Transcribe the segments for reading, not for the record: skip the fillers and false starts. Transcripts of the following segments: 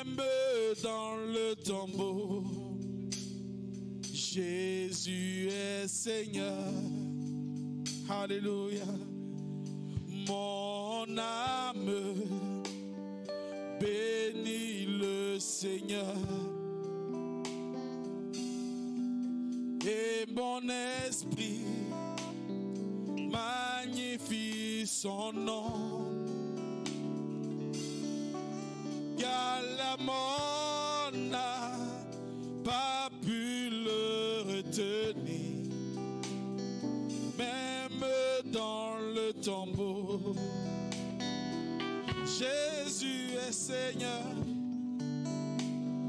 même dans le tombeau, Jésus est Seigneur. Alléluia. Mon âme bénit le Seigneur. Et mon esprit magnifie son nom. Car la mort n'a pas pu le retenir, même dans le tombeau. Jésus est Seigneur.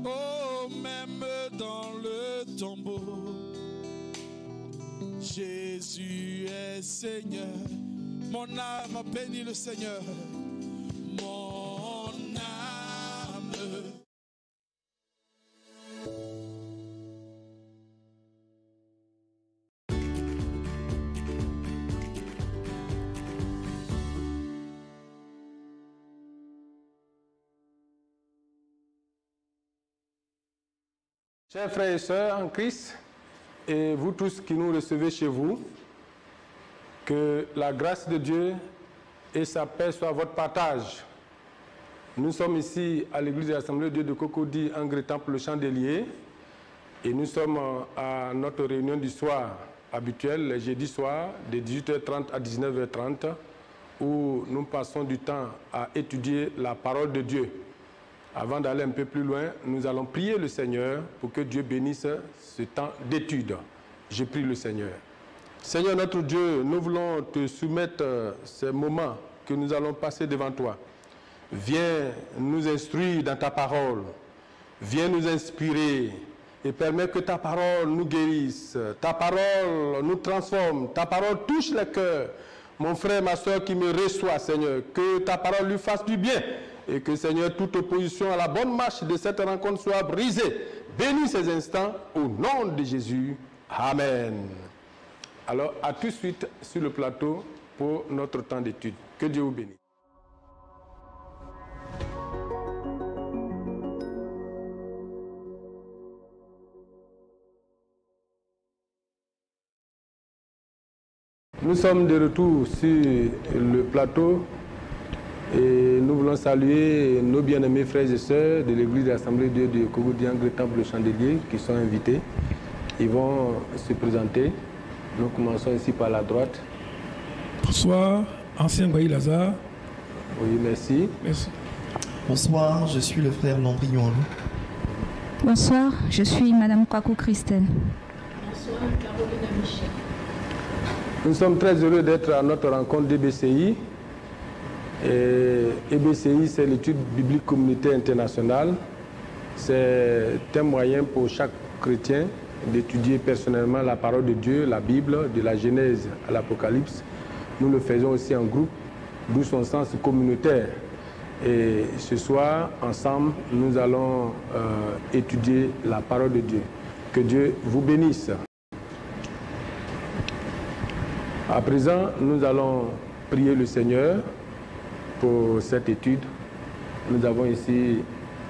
Oh, même dans le tombeau, Jésus est Seigneur. Mon âme bénit le Seigneur. Mon âme. Chers frères et sœurs en Christ, et vous tous qui nous recevez chez vous, que la grâce de Dieu et sa paix soient votre partage. Nous sommes ici à l'église de l'Assemblée de Dieu de Cocody, Angre Temple, le Chandelier, et nous sommes à notre réunion du soir habituelle, le jeudi soir, de 18h30 à 19h30, où nous passons du temps à étudier la parole de Dieu. Avant d'aller un peu plus loin, nous allons prier le Seigneur pour que Dieu bénisse ce temps d'étude. Je prie le Seigneur. Seigneur notre Dieu, nous voulons te soumettre ces moments que nous allons passer devant toi. Viens nous instruire dans ta parole. Viens nous inspirer et permets que ta parole nous guérisse. Ta parole nous transforme. Ta parole touche le cœur. Mon frère, ma soeur qui me reçoit, Seigneur, que ta parole lui fasse du bien. Et que, Seigneur, toute opposition à la bonne marche de cette rencontre soit brisée. Bénis ces instants au nom de Jésus. Amen. Alors, à tout de suite sur le plateau pour notre temps d'étude. Que Dieu vous bénisse. Nous sommes de retour sur le plateau. Et nous voulons saluer nos bien-aimés frères et sœurs de l'église de l'Assemblée de Dieu de Cocody, Angre Temple, le Chandelier, qui sont invités. Ils vont se présenter. Nous commençons ici par la droite. Bonsoir, ancien Bailly Lazare. Oui, merci. Merci. Bonsoir, je suis le frère Landry Yoanlou. Bonsoir, je suis Madame Kwaku Christelle. Bonsoir, Caroline Michel. Nous sommes très heureux d'être à notre rencontre d'EBCI. EBCI, c'est l'étude biblique communautaire internationale. C'est un moyen pour chaque chrétien d'étudier personnellement la parole de Dieu, la Bible, de la Genèse à l'Apocalypse. Nous le faisons aussi en groupe, d'où son sens communautaire. Et ce soir, ensemble, nous allons étudier la parole de Dieu. Que Dieu vous bénisse. À présent, nous allons prier le Seigneur pour cette étude. Nous avons ici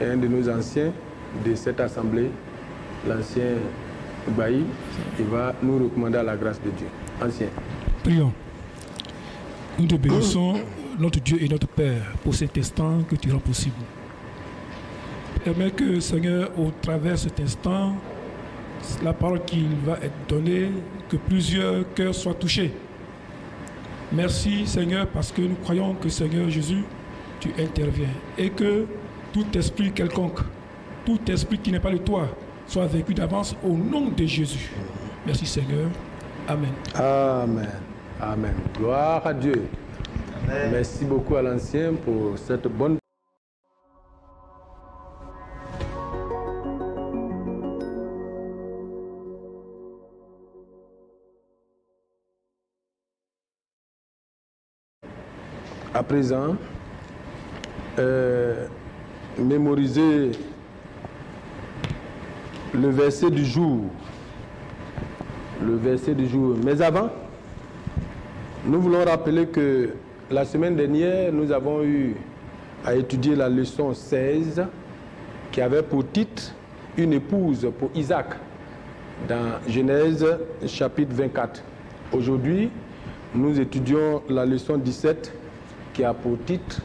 un de nos anciens de cette assemblée, l'ancien Bailly, qui va nous recommander à la grâce de Dieu. Ancien. Prions. Nous te bénissons, notre Dieu et notre Père, pour cet instant que tu rends possible. Permets que, Seigneur, au travers de cet instant, la parole qui va être donnée, que plusieurs cœurs soient touchés. Merci, Seigneur, parce que nous croyons que, Seigneur Jésus, tu interviens et que tout esprit quelconque, tout esprit qui n'est pas de toi, soit vécu d'avance au nom de Jésus. Merci, Seigneur. Amen. Amen. Amen. Gloire à Dieu. Amen. Merci beaucoup à l'ancien pour cette bonne. À présent, mémoriser le verset du jour. Le verset du jour. Mais avant, nous voulons rappeler que la semaine dernière, nous avons eu à étudier la leçon 16 qui avait pour titre une épouse pour Isaac dans Genèse chapitre 24. Aujourd'hui, nous étudions la leçon 17 qui a pour titre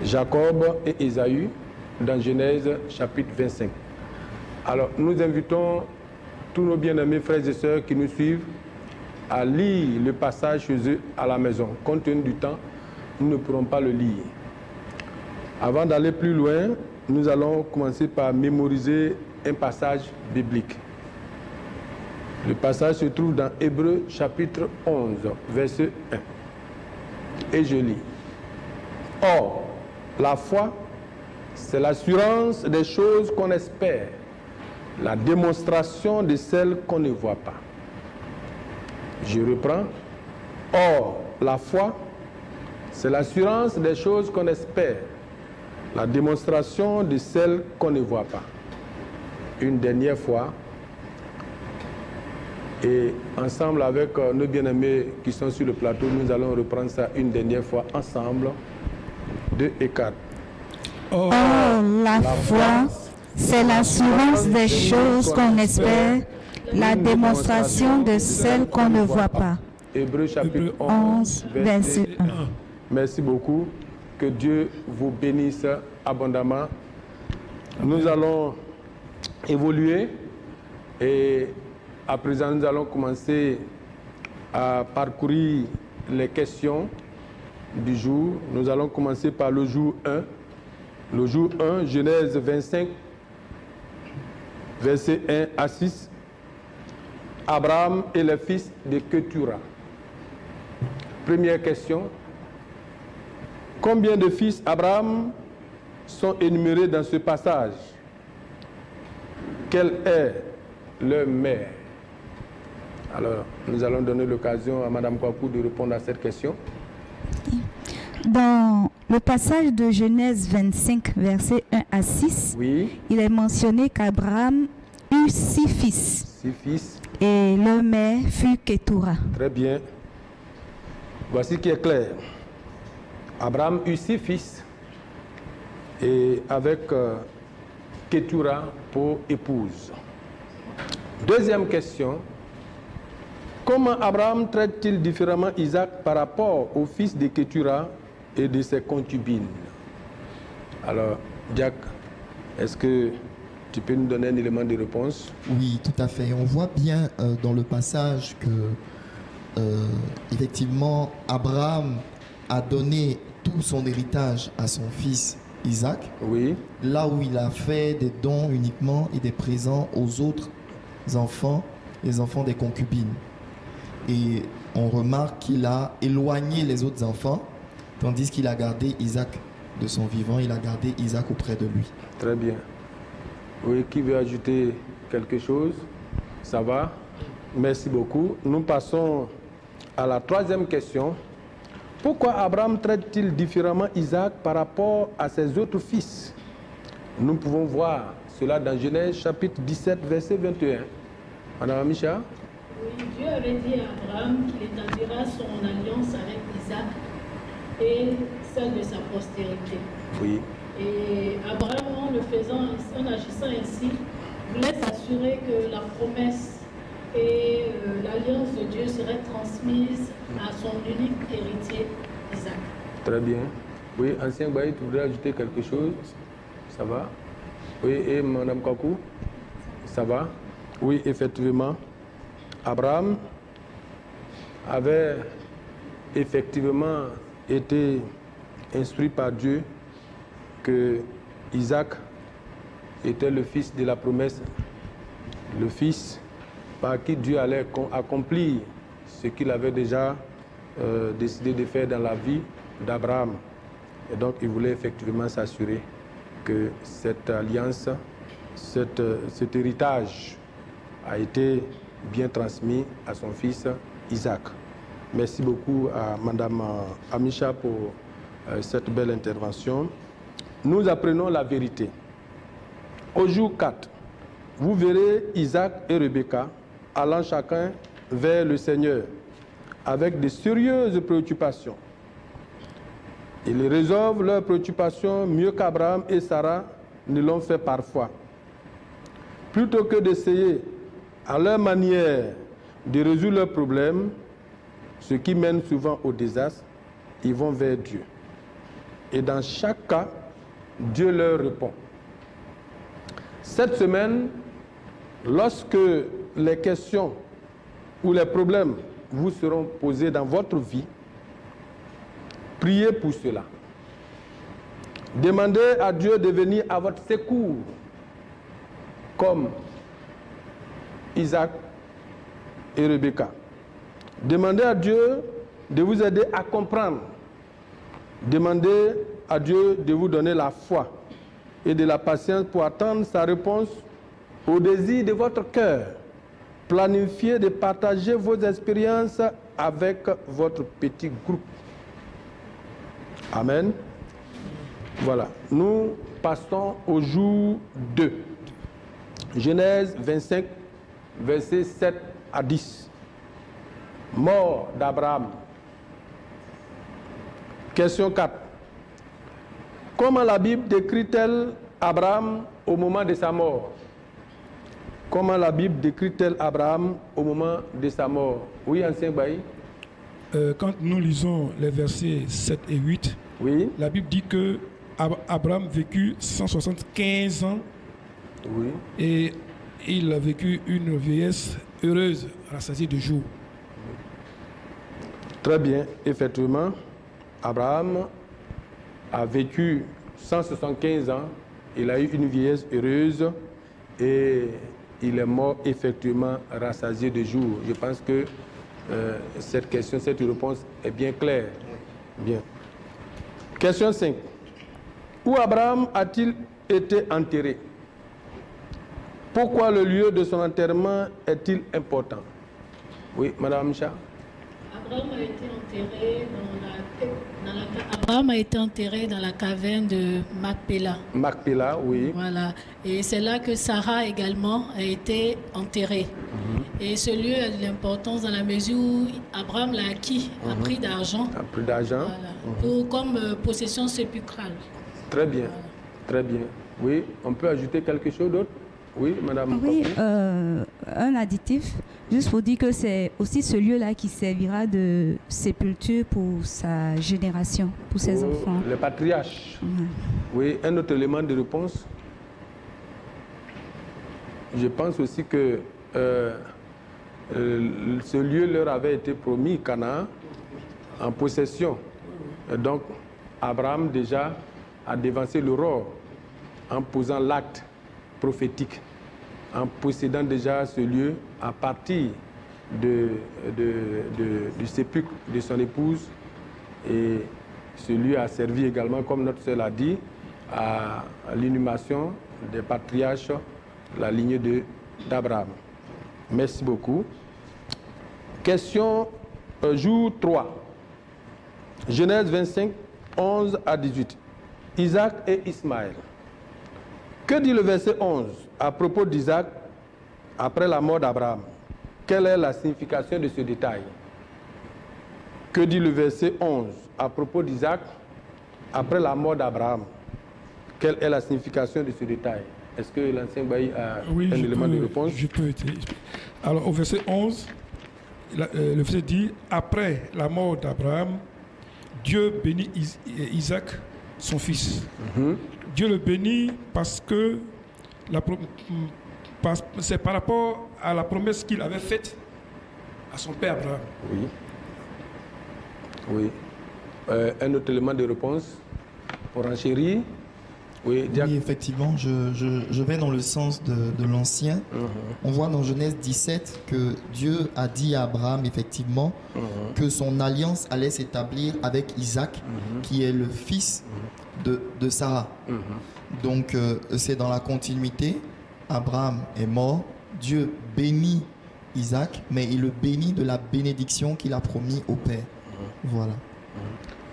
Jacob et Ésaü dans Genèse chapitre 25. Alors, nous invitons tous nos bien-aimés frères et sœurs qui nous suivent à lire le passage chez eux à la maison. Compte tenu du temps, nous ne pourrons pas le lire. Avant d'aller plus loin, nous allons commencer par mémoriser un passage biblique. Le passage se trouve dans Hébreux chapitre 11, verset 1. Et je lis. Or, la foi, c'est l'assurance des choses qu'on espère, la démonstration de celles qu'on ne voit pas. Je reprends. Or, la foi, c'est l'assurance des choses qu'on espère, la démonstration de celles qu'on ne voit pas. Une dernière fois, et ensemble avec nos bien-aimés qui sont sur le plateau, nous allons reprendre ça une dernière fois ensemble. 2 et 4. Or, la foi, c'est l'assurance des choses qu'on espère, la démonstration de celles qu'on ne voit pas. Hébreux chapitre 11, verset 1. Merci beaucoup. Que Dieu vous bénisse abondamment. Nous allons évoluer et à présent nous allons commencer à parcourir les questions du jour. Nous allons commencer par le jour 1. Le jour 1, Genèse 25, versets 1 à 6. Abraham et les fils de Ketura. Première question. Combien de fils Abraham sont énumérés dans ce passage? Quelle est leur mère? Alors, nous allons donner l'occasion à Mme Kwaku de répondre à cette question. Dans le passage de Genèse 25, versets 1 à 6, oui. Il est mentionné qu'Abraham eut 6 fils. 6 fils. Et leur mère fut Ketura. Très bien. Voici qui est clair. Abraham eut 6 fils et avec Ketura pour épouse. Deuxième question. Comment Abraham traite-t-il différemment Isaac par rapport au fils de Ketura et de ses concubines? Alors, Jack, est-ce que tu peux nous donner un élément de réponse? Oui, tout à fait. On voit bien dans le passage que, effectivement, Abraham a donné tout son héritage à son fils Isaac. Oui. Là où il a fait des dons uniquement et des présents aux autres enfants, les enfants des concubines. Et on remarque qu'il a éloigné les autres enfants, tandis qu'il a gardé Isaac de son vivant, il a gardé Isaac auprès de lui. Très bien. Oui, qui veut ajouter quelque chose? Ça va? Merci beaucoup. Nous passons à la troisième question. Pourquoi Abraham traite-t-il différemment Isaac par rapport à ses autres fils? Nous pouvons voir cela dans Genèse chapitre 17, verset 21. Madame Amisha? Oui, Dieu avait dit à Abraham qu'il établira son alliance avec Isaac et celle de sa postérité. Oui. Et Abraham, en agissant ainsi, voulait s'assurer que la promesse et l'alliance de Dieu seraient transmises à son unique héritier, Isaac. Très bien. Oui, ancien Baït, tu voudrais ajouter quelque chose? Ça va? Oui, et Mme Kakou? Ça va? Oui, effectivement. Abraham avait effectivement été instruit par Dieu que Isaac était le fils de la promesse, le fils par qui Dieu allait accomplir ce qu'il avait déjà décidé de faire dans la vie d'Abraham. Et donc il voulait effectivement s'assurer que cette alliance, cet héritage a été bien transmis à son fils Isaac. Merci beaucoup à Mme Amisha pour cette belle intervention. Nous apprenons la vérité. Au jour 4, vous verrez Isaac et Rebecca allant chacun vers le Seigneur avec de sérieuses préoccupations. Ils résolvent leurs préoccupations mieux qu'Abraham et Sarah ne l'ont fait parfois. Plutôt que d'essayer à leur manière de résoudre leurs problèmes, ce qui mène souvent au désastre, ils vont vers Dieu. Et dans chaque cas, Dieu leur répond. Cette semaine, lorsque les questions ou les problèmes vous seront posés dans votre vie, priez pour cela. Demandez à Dieu de venir à votre secours, comme Isaac et Rebecca. Demandez à Dieu de vous aider à comprendre. Demandez à Dieu de vous donner la foi et de la patience pour attendre sa réponse au désir de votre cœur. Planifiez de partager vos expériences avec votre petit groupe. Amen. Voilà. Nous passons au jour 2. Genèse 25, versets 7 à 10. Mort d'Abraham. Question 4. Comment la Bible décrit-elle Abraham au moment de sa mort? Comment la Bible décrit-elle Abraham au moment de sa mort? Oui, ancien Bailly. Quand nous lisons les versets 7 et 8, Oui. la Bible dit que Abraham vécut 175 ans Oui. et il a vécu une vieillesse heureuse, rassasiée de jours. Très bien. Effectivement, Abraham a vécu 175 ans. Il a eu une vieillesse heureuse et il est mort effectivement rassasié de jours. Je pense que cette question, cette réponse est bien claire. Bien. Question 5. Où Abraham a-t-il été enterré? Pourquoi le lieu de son enterrement est-il important? Oui, Madame Cha. Abraham a été enterré dans la caverne de Macpéla. Macpéla, oui. Voilà. Et c'est là que Sarah également a été enterrée. Et ce lieu a de l'importance dans la mesure où Abraham l'a acquis à prix d'argent. À prix d'argent. Voilà. Comme possession sépulcrale. Très bien. Voilà. Très bien. Oui, on peut ajouter quelque chose d'autre? Oui, Madame. Oui, un additif, juste pour dire que c'est aussi ce lieu-là qui servira de sépulture pour sa génération, pour ses enfants. Le patriarche. Oui, un autre élément de réponse. Je pense aussi que ce lieu leur avait été promis, Canaan, en possession. Et donc, Abraham déjà a dévancé l'aurore en posant l'acte prophétique, en possédant déjà ce lieu à partir du sépulcre de son épouse. Et ce lieu a servi également, comme notre sœur l'a dit, à l'inhumation des patriarches, la lignée d'Abraham. Merci beaucoup. Question jour 3. Genèse 25, 11 à 18. Isaac et Ismaël. Que dit le verset 11 à propos d'Isaac après la mort d'Abraham? Quelle est la signification de ce détail? Que dit le verset 11 à propos d'Isaac après la mort d'Abraham? Quelle est la signification de ce détail? Est-ce que l'ancien Bailly a un élément de réponse? Je peux. Alors, au verset 11, le verset dit « Après la mort d'Abraham, Dieu bénit Isaac, son fils. Dieu le bénit parce que c'est par rapport à la promesse qu'il avait faite à son père Abraham. Oui. Un autre élément de réponse pour enchérir. Oui, effectivement, je vais dans le sens de l'ancien. On voit dans Genèse 17 que Dieu a dit à Abraham, effectivement, que son alliance allait s'établir avec Isaac, qui est le fils de Sarah. Donc, c'est dans la continuité. Abraham est mort. Dieu bénit Isaac, mais il le bénit de la bénédiction qu'il a promis au Père. Voilà.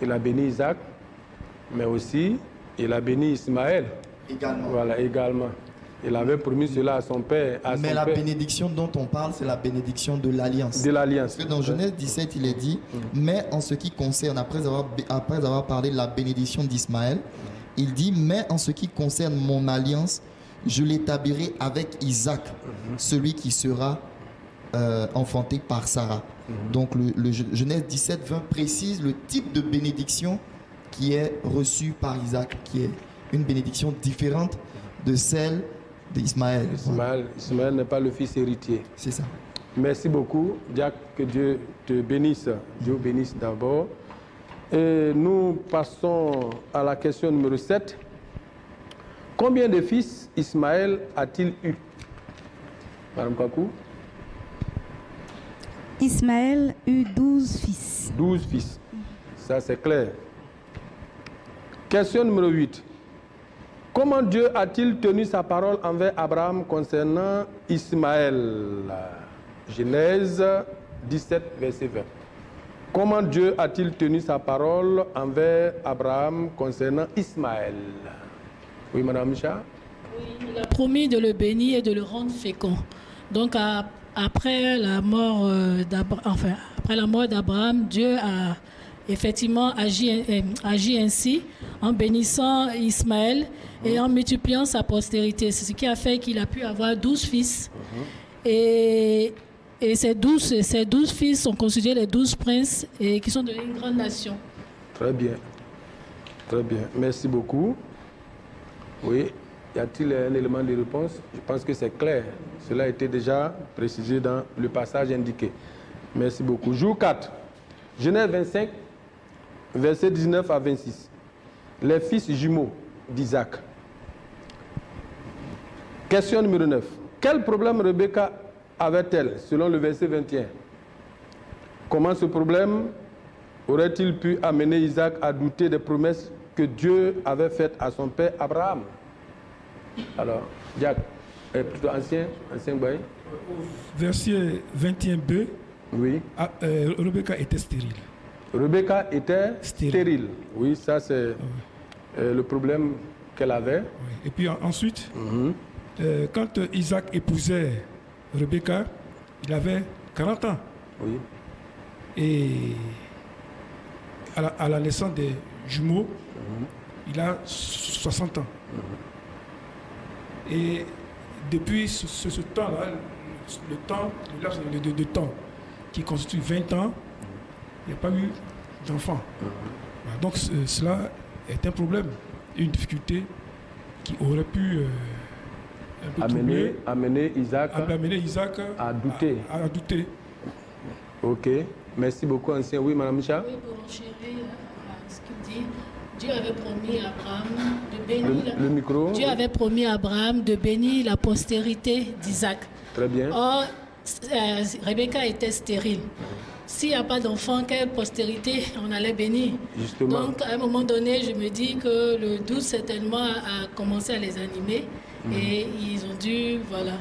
Il a béni Isaac, mais aussi il a béni Ismaël. Également. Voilà, également. Il avait promis cela à son père. Mais la bénédiction dont on parle, c'est la bénédiction de l'alliance. De l'alliance. Parce que dans Genèse 17, il est dit, mais en ce qui concerne, après avoir parlé de la bénédiction d'Ismaël, il dit, mais en ce qui concerne mon alliance, je l'établirai avec Isaac, celui qui sera enfanté par Sarah. Donc le Genèse 17:20 précise le type de bénédiction qui est reçue par Isaac, qui est une bénédiction différente de celle d'Ismaël. Ismaël n'est pas le fils héritier. C'est ça. Merci beaucoup, Jack, que Dieu te bénisse. Dieu bénisse d'abord. Et nous passons à la question numéro 7. Combien de fils Ismaël a-t-il eu? Madame Kakou? Ismaël eut 12 fils. 12 fils. Ça, c'est clair. Question numéro 8. Comment Dieu a-t-il tenu sa parole envers Abraham concernant Ismaël? Genèse 17, verset 20. Comment Dieu a-t-il tenu sa parole envers Abraham concernant Ismaël? Oui, Madame Micha? Oui, il a promis de le bénir et de le rendre fécond. Donc, après la mort d'Abraham, Dieu a effectivement agi ainsi en bénissant Ismaël et en multipliant sa postérité. C'est ce qui a fait qu'il a pu avoir 12 fils. Et ces 12 fils sont considérés les 12 princes et qui sont devenus une grande nation. Très bien. Très bien. Merci beaucoup. Oui. Y a-t-il un élément de réponse? Je pense que c'est clair. Cela a été déjà précisé dans le passage indiqué. Merci beaucoup. Jour 4. Genèse 25, versets 19 à 26. Les fils jumeaux d'Isaac. Question numéro 9. Quel problème Rebecca avait-elle, selon le verset 21? Comment ce problème aurait-il pu amener Isaac à douter des promesses que Dieu avait faites à son père Abraham? Alors, Jack, plutôt ancien boy. Verset 21b, oui. Rebecca était stérile. Rebecca était stérile. Oui, ça c'est le problème qu'elle avait. Oui. Et puis ensuite, quand Isaac épousait Rebecca, il avait 40 ans. Oui. Et à la naissance des jumeaux, il a 60 ans. Et depuis ce temps-là, le laps de temps qui constitue 20 ans, il n'y a pas eu d'enfant. Voilà, donc cela est un problème, une difficulté qui aurait pu amener Isaac à douter. À douter. Ok, merci beaucoup, ancien. Oui, Madame Micha? Oui, pour enchérir ce qu'il dit, Dieu avait promis à Abraham de bénir Dieu avait promis à Abraham de bénir la postérité d'Isaac. Très bien. Or, Rebecca était stérile. S'il n'y a pas d'enfant, quelle postérité on allait bénir? Justement. Donc, à un moment donné, je me dis que le doute certainement a commencé à les animer. Et ils ont dû, voilà.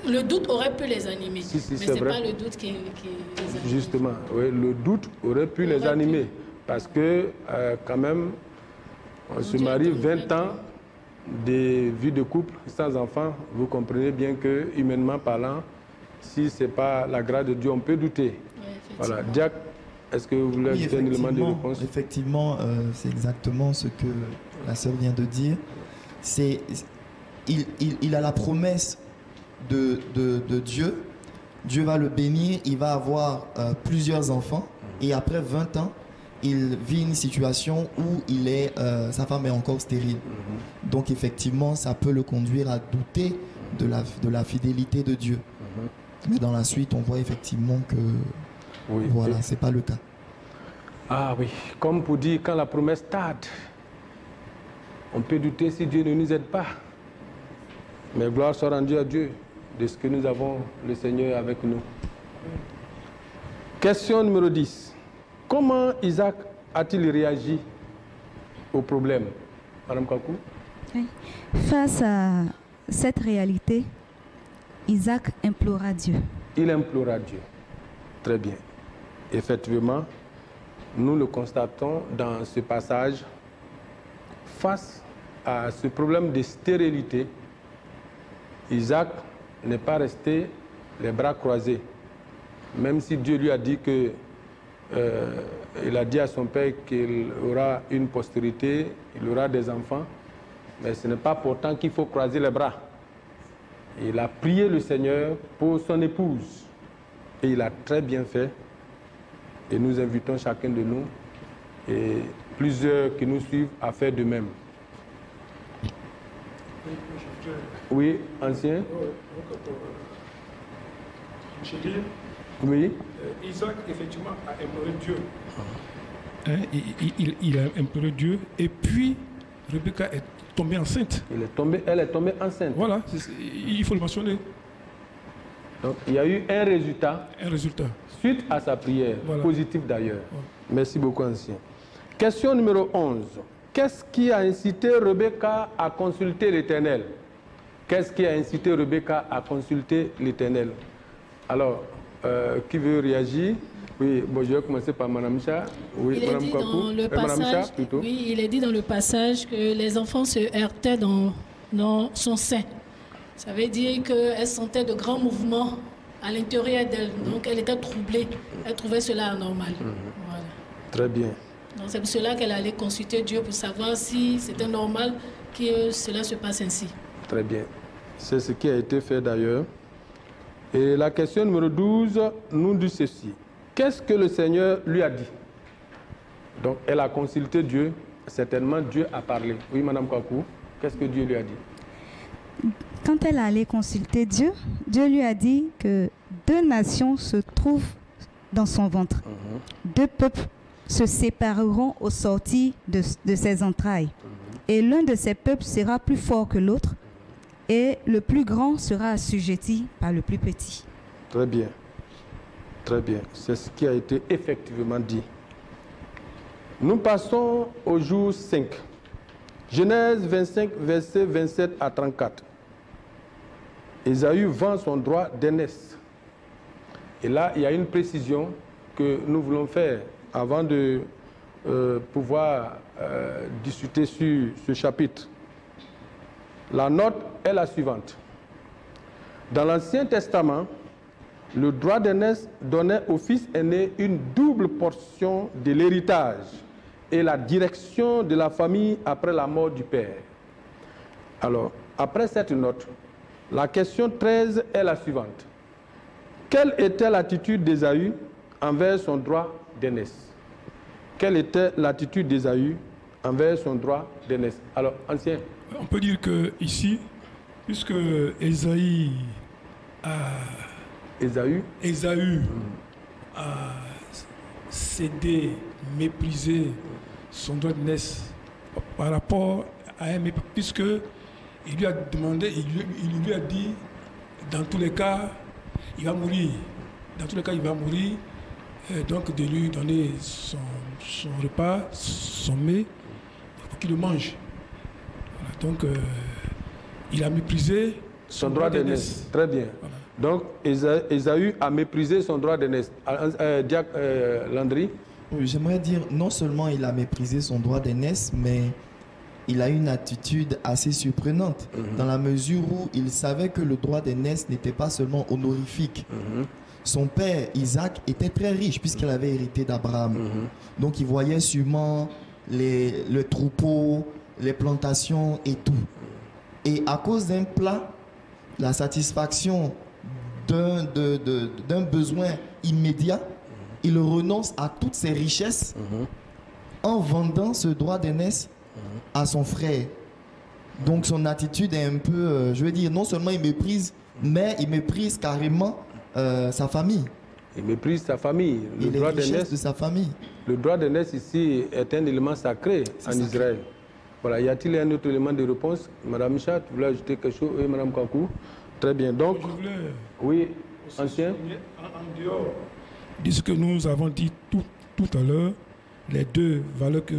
Le doute aurait pu les animer, mais ce n'est pas le doute qui les anime. Justement, oui, le doute aurait pu les animer. Parce que, quand même, on se marie 20 ans de vie de couple sans enfant. Vous comprenez bien que, humainement parlant, si ce n'est pas la grâce de Dieu, on peut douter. Voilà. Jack, est-ce que vous voulez ajouter un élément de réponse? Effectivement, c'est exactement ce que la sœur vient de dire. Il a la promesse de Dieu. Dieu va le bénir, il va avoir plusieurs enfants. Et après 20 ans, il vit une situation où sa femme est encore stérile. Donc effectivement, ça peut le conduire à douter de la fidélité de Dieu. Mais dans la suite, on voit effectivement que voilà, c'est pas le cas. Ah oui, comme pour dire, quand la promesse tarde, on peut douter si Dieu ne nous aide pas. Mais gloire soit rendue à Dieu de ce que nous avons le Seigneur avec nous. Question numéro 10. Comment Isaac a-t-il réagi au problème? Madame Kakou? Oui. Face à cette réalité, Isaac implora Dieu. Il implora Dieu. Très bien. Effectivement, nous le constatons dans ce passage. Face à ce problème de stérilité, Isaac n'est pas resté les bras croisés. Même si Dieu lui a dit que il a dit à son père qu'il aura une postérité, il aura des enfants, Mais ce n'est pas pourtant qu'il faut croiser les bras. Il a prié le Seigneur pour son épouse. Et il a très bien fait. Et nous invitons chacun de nous et plusieurs qui nous suivent à faire de même. Oui, ancien. Oui. Isaac, effectivement, a imploré Dieu. Il a imploré Dieu. Et puis, Rebecca est tombée enceinte. Elle est tombée enceinte. Voilà, il faut le mentionner. Donc, il y a eu un résultat. Un résultat. Suite à sa prière, voilà. Positif d'ailleurs. Voilà. Merci beaucoup, ancien. Question numéro 11. Qu'est-ce qui a incité Rebecca à consulter l'Éternel? Qu'est-ce qui a incité Rebecca à consulter l'Éternel? Alors, qui veut réagir? Oui, bon, je vais commencer par Mme Cha. Oui, il est dit dans le passage, oui, il est dit dans le passage que les enfants se heurtaient dans son sein. Ça veut dire qu'elle sentait de grands mouvements à l'intérieur d'elle. Donc, elle était troublée. Elle trouvait cela anormal. Voilà. Très bien. Donc, c'est pour cela qu'elle allait consulter Dieu pour savoir si c'était normal que cela se passe ainsi. Très bien. C'est ce qui a été fait d'ailleurs. Et la question numéro 12 nous dit ceci. Qu'est-ce que le Seigneur lui a dit? Donc, elle a consulté Dieu. Certainement, Dieu a parlé. Oui, Madame Kakou, qu'est-ce que Dieu lui a dit? Quand elle allait consulter Dieu, Dieu lui a dit que 2 nations se trouvent dans son ventre. 2 peuples se sépareront au sortir de ses entrailles. Et l'un de ces peuples sera plus fort que l'autre, et le plus grand sera assujetti par le plus petit. Très bien. Très bien. C'est ce qui a été effectivement dit. Nous passons au jour 5. Genèse 25, versets 27 à 34. Ésaü vend son droit d'aînesse. Et là, il y a une précision que nous voulons faire avant de pouvoir discuter sur ce chapitre. La note est la suivante. Dans l'Ancien Testament, le droit d'aînesse donnait au fils aîné une double portion de l'héritage et la direction de la famille après la mort du père. Alors, après cette note, la question 13 est la suivante. Quelle était l'attitude d'Ésaü envers son droit d'aînesse? Quelle était l'attitude d'Ésaü envers son droit d'aînesse? Alors, ancien. On peut dire que ici, puisque Ésaü a cédé, méprisé son droit d'aînesse par rapport à un mépris, puisque il lui a demandé, il lui a dit, dans tous les cas, il va mourir. Dans tous les cas, il va mourir. Donc, de lui donner son repas, son mets, pour qu'il le mange. Voilà, donc, il a méprisé son droit d'aînesse. Très bien. Voilà. Donc, Ésaü a méprisé son droit d'aînesse. Landry? Oui, j'aimerais dire, non seulement il a méprisé son droit d'aînesse, mais il a une attitude assez surprenante, dans la mesure où il savait que le droit d'aînesse n'était pas seulement honorifique. Son père, Isaac, était très riche puisqu'il avait hérité d'Abraham. Donc il voyait sûrement le troupeau, les plantations et tout. Et à cause d'un plat, la satisfaction d'un besoin immédiat, il renonce à toutes ses richesses en vendant ce droit d'aînesse à son frère. Donc son attitude est un peu, je veux dire, non seulement il méprise, mais il méprise carrément sa famille. Il méprise sa famille. Et les richesses de sa famille. Le droit d'aînesse ici est un élément sacré en Israël. Voilà, y a-t-il un autre élément de réponse? Madame Micha, tu voulais ajouter quelque chose? Oui, Madame Kankou. Très bien. Donc, oui, ancien. En dehors de ce que nous avons dit tout à l'heure, les 2 valeurs que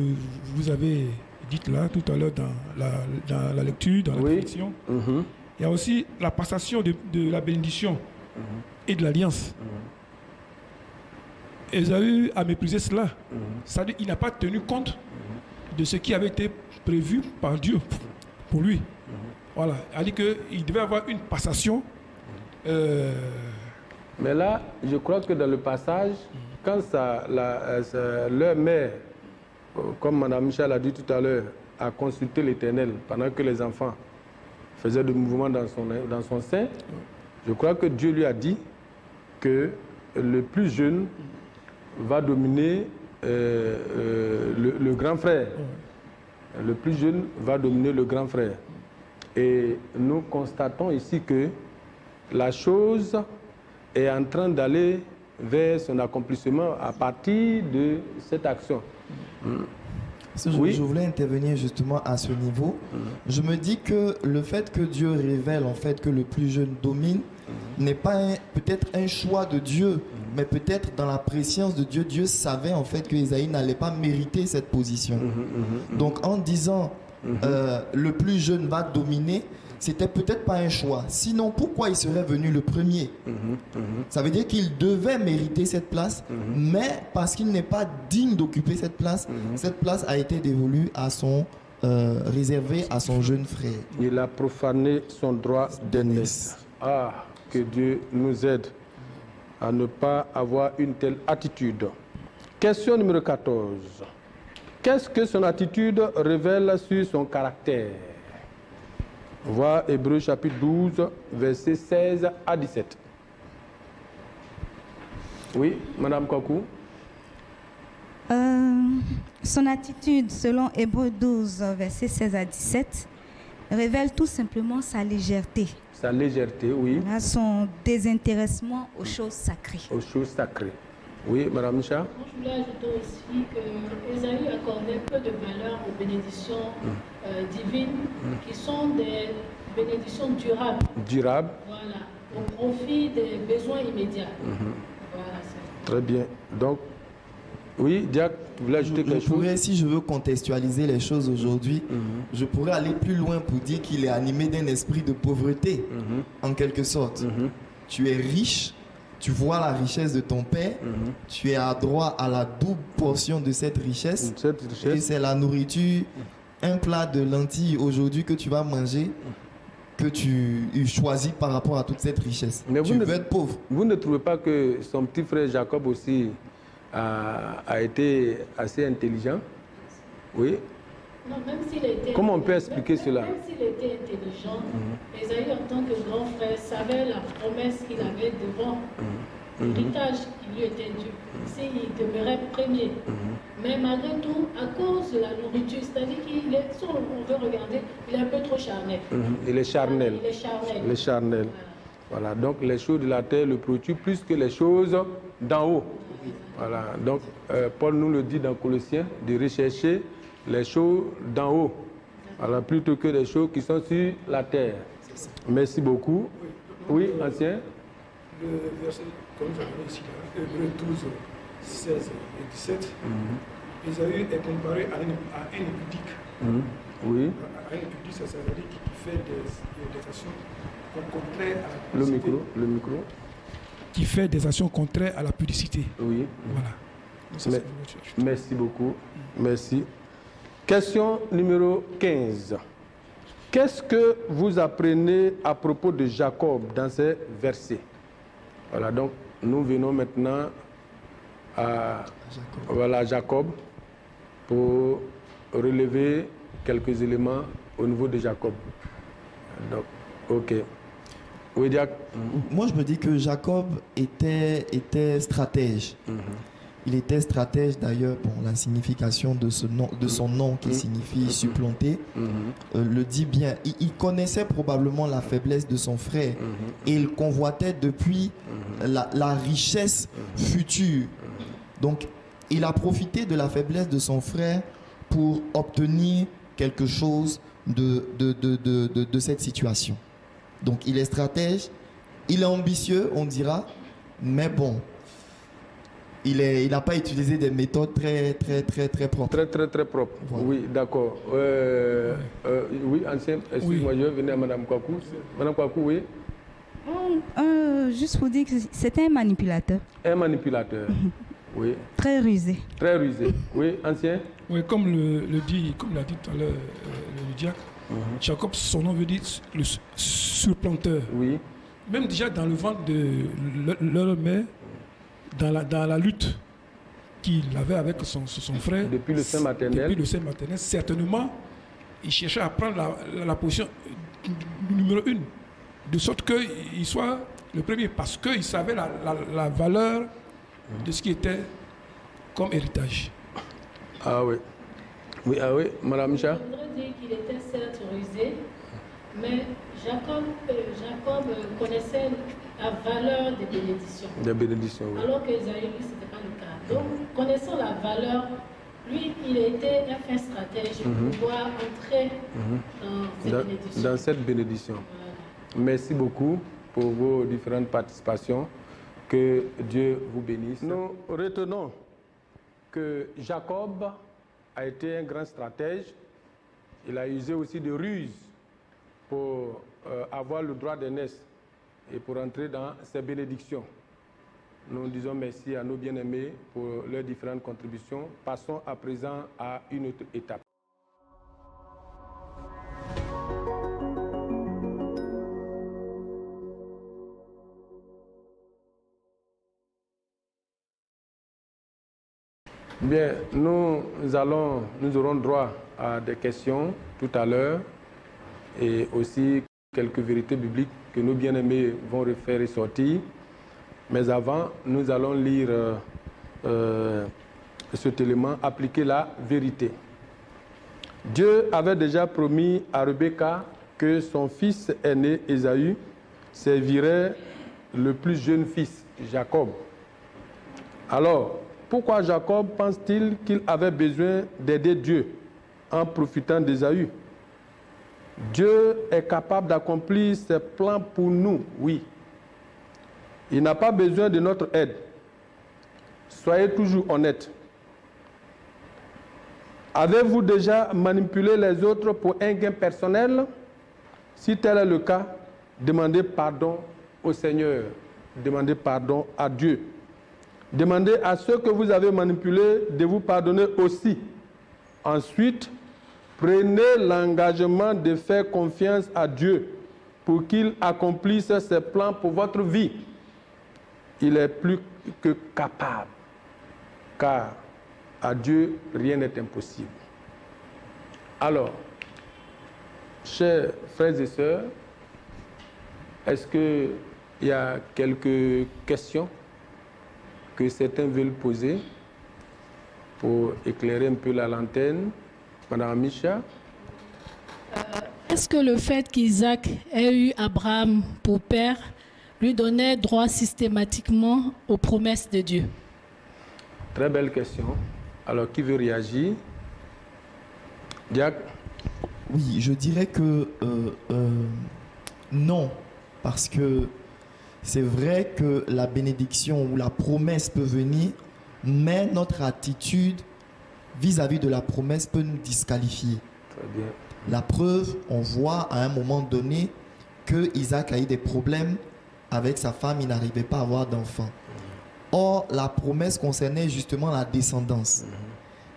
vous avez dites là, tout à l'heure dans la lecture, dans la réflexion, il y a aussi la passation de la bénédiction et de l'alliance. Ésaü a méprisé cela. C'est-à-dire qu'il n'a pas tenu compte de ce qui avait été prévu par Dieu pour lui. Voilà. Il a dit qu'il devait avoir une passation. Mais là, je crois que dans le passage, quand leur mère, comme Mme Michel a dit tout à l'heure, a consulté l'Éternel pendant que les enfants faisaient des mouvements dans son sein, je crois que Dieu lui a dit que le plus jeune va dominer le grand frère. Le plus jeune va dominer le grand frère. Et nous constatons ici que la chose est en train d'aller vers son accomplissement à partir de cette action. Je voulais intervenir justement à ce niveau. Je me dis que le fait que Dieu révèle en fait que le plus jeune domine n'est pas peut-être un choix de Dieu, mais peut-être dans la préscience de Dieu, Dieu savait en fait que Ésaïe n'allait pas mériter cette position. Donc en disant le plus jeune va dominer, c'était peut-être pas un choix. Sinon, pourquoi il serait venu le premier? Ça veut dire qu'il devait mériter cette place, mais parce qu'il n'est pas digne d'occuper cette place a été dévolue à son réservée à son jeune frère. Il a profané son droit d'aînesse. Ah, que Dieu nous aide à ne pas avoir une telle attitude. Question numéro 14. Qu'est-ce que son attitude révèle sur son caractère? Voir Hébreux chapitre 12, versets 16 à 17. Oui, Madame Kwaku. Son attitude, selon Hébreux 12, versets 16 à 17, révèle tout simplement sa légèreté. Sa légèreté, oui. Son désintéressement aux choses sacrées. Aux choses sacrées. Oui, Madame Micha. Je voulais ajouter aussi que Ésaïe accordait peu de valeur aux bénédictions divines qui sont des bénédictions durables. Durables. Voilà, au profit des besoins immédiats. Voilà, très bien. Donc, oui, Diac, vous voulez ajouter quelque chose? Si je veux contextualiser les choses aujourd'hui, je pourrais aller plus loin pour dire qu'il est animé d'un esprit de pauvreté, en quelque sorte. Tu es riche, tu vois la richesse de ton père, tu es à droit à la double portion de cette richesse. Et c'est la nourriture, un plat de lentilles aujourd'hui que tu vas manger, que tu choisis par rapport à toute cette richesse. Mais tu veux être pauvre. Vous ne trouvez pas que son petit frère Jacob aussi a été assez intelligent? Oui. Non, même s'il était, comment on peut expliquer cela? Même s'il était intelligent, Ésaïe, en tant que grand frère, savait la promesse qu'il avait devant, l'héritage qui lui était dû, s'il demeurait premier. Mais malgré tout, à cause de la nourriture, c'est-à-dire qu'il est, si on veut regarder, il est un peu trop charnel. Il est charnel. Il est charnel. Il est charnel. Voilà, donc les choses de la terre le produisent plus que les choses d'en haut. Voilà, donc Paul nous le dit dans Colossiens, de rechercher les choses d'en haut, voilà, plutôt que les choses qui sont sur la terre. Merci beaucoup. Oui, ancien. Le verset, comme j'avais ici, Hébreux 12, 16 et 17, Ésaïe est comparé à un impudique. Oui. À un impudique, ça veut dire qu'il fait des actions contraires à la pudicité. Le micro. Qui fait des actions contraires à la pudicité. Oui. Voilà. Merci beaucoup. Merci. Question numéro 15. Qu'est-ce que vous apprenez à propos de Jacob dans ces versets? Voilà, donc nous venons maintenant à Jacob pour relever quelques éléments au niveau de Jacob. Donc, ok. Oui, Diac. Moi, je me dis que Jacob était stratège. Il était stratège, d'ailleurs, bon, la signification de son nom qui signifie supplanter, le dit bien. Il connaissait probablement la faiblesse de son frère et il convoitait depuis la richesse future. Donc, il a profité de la faiblesse de son frère pour obtenir quelque chose de cette situation. Donc, il est stratège, il est ambitieux, on dira, mais bon, il n'a pas utilisé des méthodes très propres. Très propres. Voilà. Oui, d'accord. Oui, ancien, excuse-moi, je venais à Mme Kwaku. Mme Kwaku, oui. Juste pour dire que c'était un manipulateur. Un manipulateur, oui. Très rusé. Très rusé. Oui, ancien. Oui, comme l'a dit tout à l'heure le diacre, Jacob, son nom veut dire le surplanteur. Oui. Même déjà dans le ventre de leur mère, dans la lutte qu'il avait avec son frère. Depuis le sein maternel. Depuis le sein maternel, certainement, il cherchait à prendre la position numéro 1, de sorte qu'il soit le premier, parce qu'il savait la valeur de ce qui était comme héritage. Ah oui. Oui, ah oui, Madame Micha. Je voudrais dire qu'il était certes rusé, mais Jacob connaissait la valeur des bénédictions. Des bénédictions, oui. Alors que Esaü, lui, ce n'était pas le cas. Donc, connaissant la valeur, lui, il était un fin stratège pour pouvoir entrer dans cette bénédiction. Voilà. Merci beaucoup pour vos différentes participations. Que Dieu vous bénisse. Nous retenons que Jacob a été un grand stratège. Il a usé aussi de ruse pour avoir le droit d'aînesse et pour entrer dans ses bénédictions. Nous disons merci à nos bien-aimés pour leurs différentes contributions. Passons à présent à une autre étape. Bien, nous aurons droit à des questions tout à l'heure et aussi quelques vérités bibliques que nos bien-aimés vont faire ressortir. Mais avant, nous allons lire cet élément, appliquer la vérité. Dieu avait déjà promis à Rebecca que son fils aîné, Ésaü, servirait le plus jeune fils, Jacob. Alors, pourquoi Jacob pense-t-il qu'il avait besoin d'aider Dieu en profitant d'Ésaü? Dieu est capable d'accomplir ses plans pour nous, oui. Il n'a pas besoin de notre aide. Soyez toujours honnêtes. Avez-vous déjà manipulé les autres pour un gain personnel? Si tel est le cas, demandez pardon au Seigneur. Demandez pardon à Dieu. Demandez à ceux que vous avez manipulés de vous pardonner aussi. Ensuite, prenez l'engagement de faire confiance à Dieu pour qu'il accomplisse ses plans pour votre vie. Il est plus que capable, car à Dieu, rien n'est impossible. Alors, chers frères et sœurs, est-ce qu'il y a quelques questions que certains veulent poser pour éclairer un peu la lanterne? Madame Micha. Est-ce que le fait qu'Isaac ait eu Abraham pour père lui donnait droit systématiquement aux promesses de Dieu? Très belle question. Alors, qui veut réagir? Diac? Oui, je dirais que non, parce que c'est vrai que la bénédiction ou la promesse peut venir, mais notre attitude vis-à-vis de la promesse peut nous disqualifier. Très bien. La preuve, on voit à un moment donné que Isaac a eu des problèmes avec sa femme, il n'arrivait pas à avoir d'enfant. Or, la promesse concernait justement la descendance.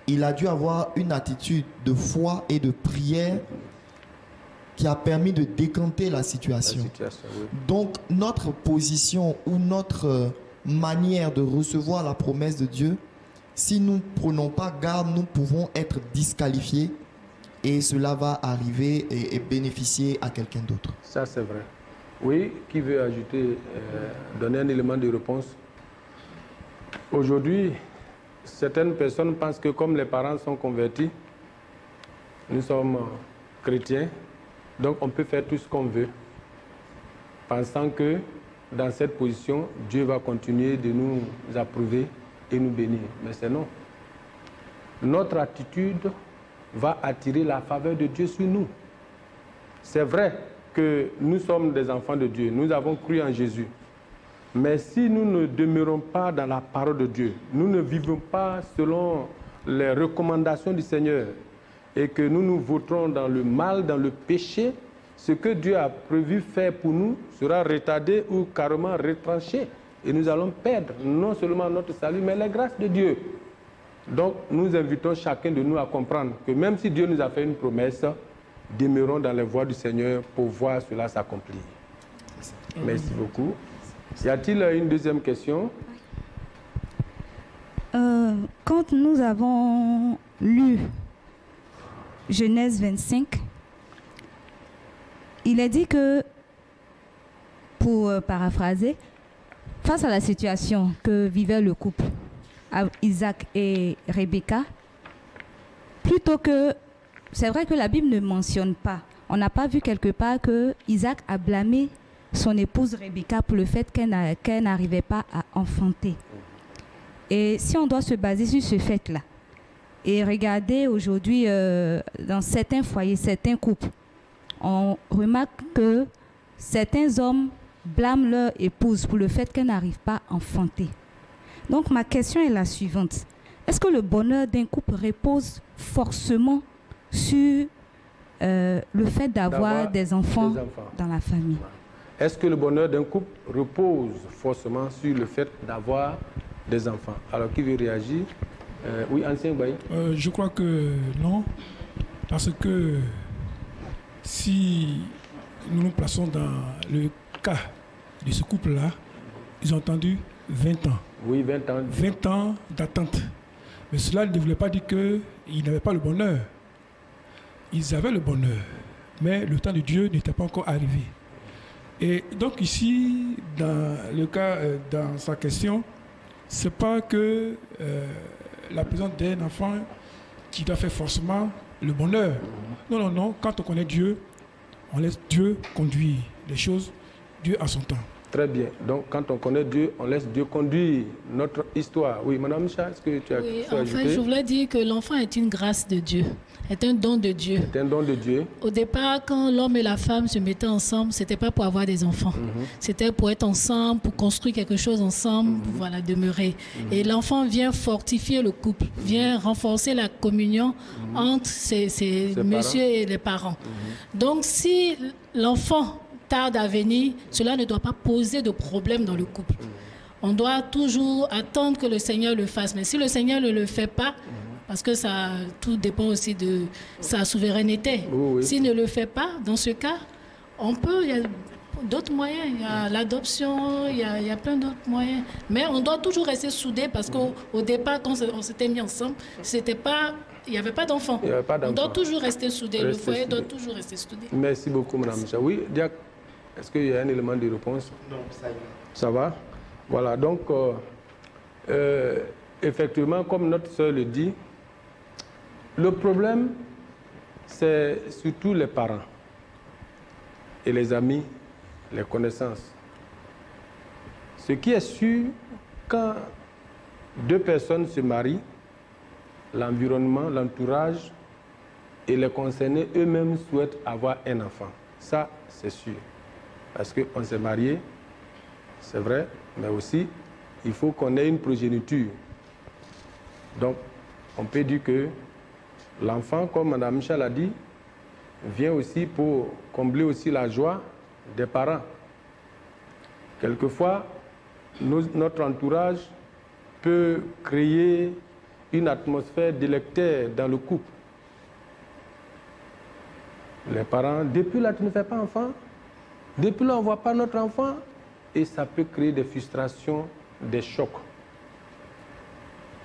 Il a dû avoir une attitude de foi et de prière qui a permis de décanter la situation. Oui. Donc, notre position ou notre manière de recevoir la promesse de Dieu, si nous ne prenons pas garde, nous pouvons être disqualifiés et cela va arriver et bénéficier à quelqu'un d'autre. Ça, c'est vrai. Oui, qui veut ajouter, donner un élément de réponse? Aujourd'hui, certaines personnes pensent que comme les parents sont convertis, nous sommes chrétiens, donc on peut faire tout ce qu'on veut, pensant que dans cette position, Dieu va continuer de nous approuver et nous bénir. Mais c'est non. Notre attitude va attirer la faveur de Dieu sur nous. C'est vrai que nous sommes des enfants de Dieu, nous avons cru en Jésus. Mais si nous ne demeurons pas dans la parole de Dieu, nous ne vivons pas selon les recommandations du Seigneur et que nous nous vautrons dans le mal, dans le péché, ce que Dieu a prévu faire pour nous sera retardé ou carrément retranché. Et nous allons perdre non seulement notre salut, mais la grâce de Dieu. Donc, nous invitons chacun de nous à comprendre que même si Dieu nous a fait une promesse, demeurons dans les voies du Seigneur pour voir cela s'accomplir. Merci beaucoup. Y a-t-il une deuxième question? Quand nous avons lu Genèse 25, il est dit que, pour paraphraser, face à la situation que vivait le couple, Isaac et Rebecca, plutôt que, c'est vrai que la Bible ne mentionne pas, on n'a pas vu quelque part que Isaac a blâmé son épouse Rebecca pour le fait qu'elle n'arrivait pas à enfanter. Et si on doit se baser sur ce fait-là, et regarder aujourd'hui dans certains foyers, certains couples, on remarque que certains hommes blâment leur épouse pour le fait qu'elle n'arrive pas à enfanter. Donc ma question est la suivante. Est-ce que le bonheur d'un couple repose forcément sur le fait d'avoir des enfants dans la famille? Est-ce que le bonheur d'un couple repose forcément sur le fait d'avoir des enfants? Alors, qui veut réagir? Oui, ancien Baye. Je crois que non, parce que si nous nous plaçons dans le cas de ce couple-là, ils ont attendu 20 ans. Oui, 20 ans. 20 ans d'attente. Mais cela ne voulait pas dire qu'ils n'avaient pas le bonheur. Ils avaient le bonheur, mais le temps de Dieu n'était pas encore arrivé. Et donc ici, dans le cas, dans sa question, ce n'est pas que la présence d'un enfant qui doit faire forcément le bonheur. Non, non, non. Quand on connaît Dieu, on laisse Dieu conduire les choses, Dieu à son temps. Très bien. Donc, quand on connaît Dieu, on laisse Dieu conduire notre histoire. Oui, Madame Micha, est-ce que tu as Oui, ajouter? en fait, je voulais dire que l'enfant est une grâce de Dieu, est un don de Dieu. C'est un don de Dieu. Au départ, quand l'homme et la femme se mettaient ensemble, c'était pas pour avoir des enfants. C'était pour être ensemble, pour construire quelque chose ensemble, pour voilà, demeurer. Et l'enfant vient fortifier le couple, vient renforcer la communion entre ces messieurs et les parents. Donc, si l'enfant tarde à venir, cela ne doit pas poser de problème dans le couple. On doit toujours attendre que le Seigneur le fasse. Mais si le Seigneur ne le fait pas, parce que ça, tout dépend aussi de sa souveraineté. Oui. S'il ne le fait pas, dans ce cas, on peut, il y a d'autres moyens. Il y a l'adoption, il y a plein d'autres moyens. Mais on doit toujours rester soudés parce qu'au départ, quand on s'était mis ensemble, c'était pas... Il n'y avait pas d'enfants. On doit toujours rester soudés. Le foyer doit toujours rester soudé. Merci beaucoup, Mme Micha. Oui, Diak, est-ce qu'il y a un élément de réponse? Non, ça y est. Ça va? Voilà, donc, effectivement, comme notre sœur le dit, le problème, c'est surtout les parents et les amis, les connaissances. Ce qui est sûr, quand deux personnes se marient, l'environnement, l'entourage et les concernés eux-mêmes souhaitent avoir un enfant. Ça, c'est sûr. Parce qu'on s'est marié, c'est vrai, mais aussi, il faut qu'on ait une progéniture. Donc, on peut dire que l'enfant, comme Mme Michel a dit, vient aussi pour combler aussi la joie des parents. Quelquefois, notre entourage peut créer une atmosphère délectaire dans le couple. Les parents, depuis là, tu ne fais pas enfant, depuis là, on ne voit pas notre enfant, et ça peut créer des frustrations, des chocs.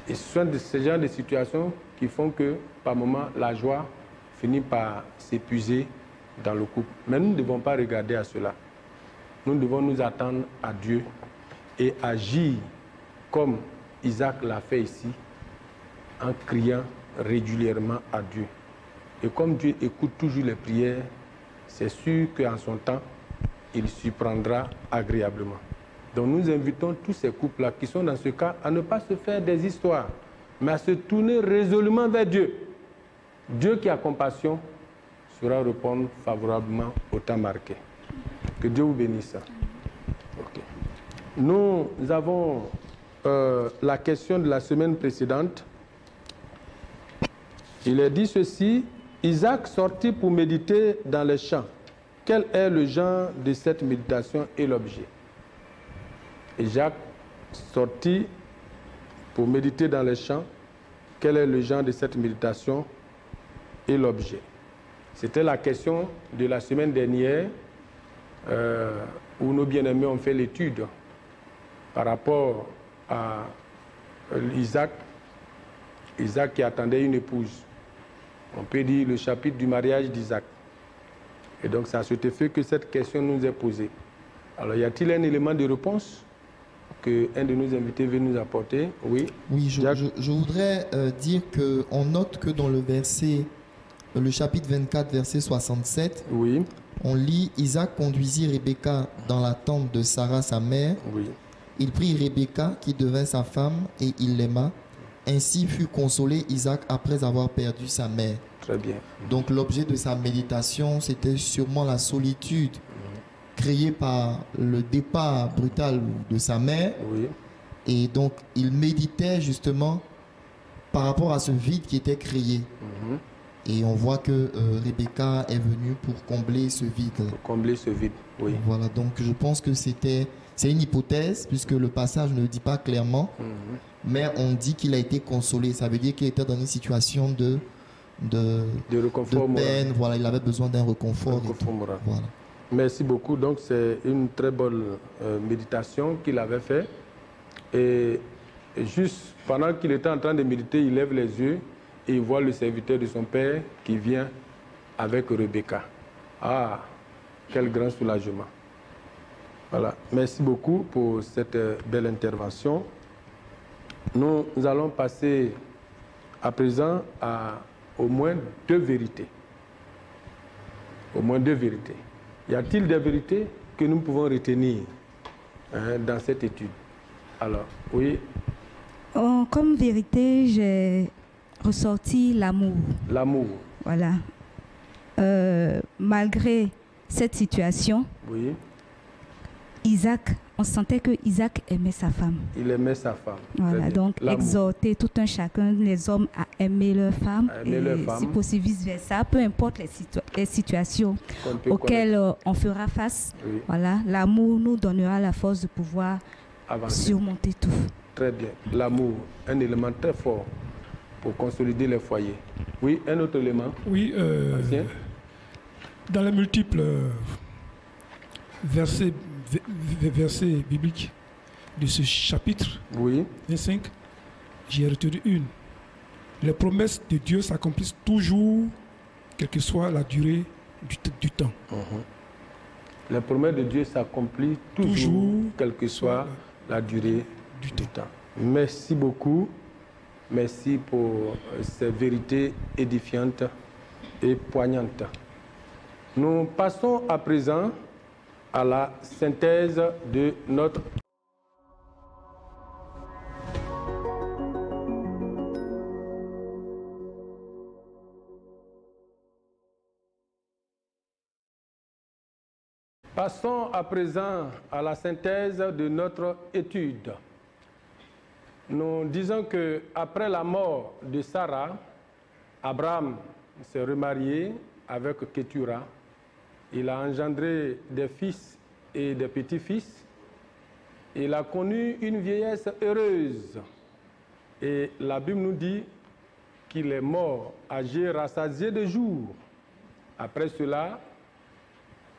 Et ce sont ce genre de situations qui font que, par moments, la joie finit par s'épuiser dans le couple. Mais nous ne devons pas regarder à cela. Nous devons nous attendre à Dieu et agir comme Isaac l'a fait ici, en criant régulièrement à Dieu. Et comme Dieu écoute toujours les prières, c'est sûr qu'en son temps, il surprendra agréablement. Donc nous invitons tous ces couples-là qui sont dans ce cas à ne pas se faire des histoires, mais à se tourner résolument vers Dieu. Dieu qui a compassion saura répondre favorablement au temps marqué. Que Dieu vous bénisse. Okay. Nous avons la question de la semaine précédente. Il est dit ceci: Isaac sortit pour méditer dans les champs. Quel est le genre de cette méditation et l'objet? Isaac sortit pour méditer dans les champs. Quel est le genre de cette méditation et l'objet? C'était la question de la semaine dernière où nos bien-aimés ont fait l'étude par rapport à Isaac qui attendait une épouse. On peut dire le chapitre du mariage d'Isaac. Et donc, c'est à cet effet que cette question nous est posée. Alors, y a-t-il un élément de réponse qu'un de nos invités veut nous apporter? Oui. Oui, je voudrais dire qu'on note que dans le chapitre 24, verset 67, oui. On lit « Isaac conduisit Rebecca dans la tente de Sarah, sa mère. Oui. Il prit Rebecca, qui devint sa femme, et il l'aima. Ainsi fut consolé Isaac après avoir perdu sa mère. » Très bien. Donc l'objet de sa méditation, c'était sûrement la solitude créée par le départ brutal de sa mère. Oui. Et donc il méditait justement par rapport à ce vide qui était créé. Et on voit que Rebecca est venue pour combler ce vide. Pour combler ce vide, oui. Voilà, donc je pense que c'est une hypothèse, puisque le passage ne le dit pas clairement, mais on dit qu'il a été consolé. Ça veut dire qu'il était dans une situation de réconfort peine. Voilà, il avait besoin d'un réconfort. Voilà. Merci beaucoup. Donc c'est une très bonne méditation qu'il avait fait. Et juste pendant qu'il était en train de méditer, il lève les yeux et il voit le serviteur de son père qui vient avec Rebecca. Ah, quel grand soulagement. Voilà. Merci beaucoup pour cette belle intervention. Nous allons passer à présent à au moins deux vérités. Au moins deux vérités. Y a-t-il des vérités que nous pouvons retenir dans cette étude? Alors, oui. Comme vérité, j'ai ressorti l'amour. L'amour. Voilà. Malgré cette situation, oui. Isaac, on sentait que Isaac aimait sa femme. Il aimait sa femme. Voilà, donc exhorter tout un chacun, les hommes, à aimer leur femme. Si possible, vice-versa, peu importe les situations auxquelles on fera face. Oui. Voilà, l'amour nous donnera la force de pouvoir surmonter tout. Très bien. L'amour, un élément très fort pour consolider les foyers. Oui, un autre élément. Oui, dans les multiples versets bibliques de ce chapitre 25, j'ai retenu une. Les promesses de Dieu s'accomplissent toujours, quelle que soit la durée du temps. Les promesses de Dieu s'accomplissent toujours, quelle que soit la durée du temps. Merci beaucoup. Merci pour ces vérités édifiantes et poignantes. Nous passons à présent à la synthèse de notre... Passons à présent à la synthèse de notre étude. Nous disons qu'après la mort de Sarah, Abraham s'est remarié avec Ketura. Il a engendré des fils et des petits-fils. Il a connu une vieillesse heureuse. Et la Bible nous dit qu'il est mort, âgé, rassasié de jours. Après cela,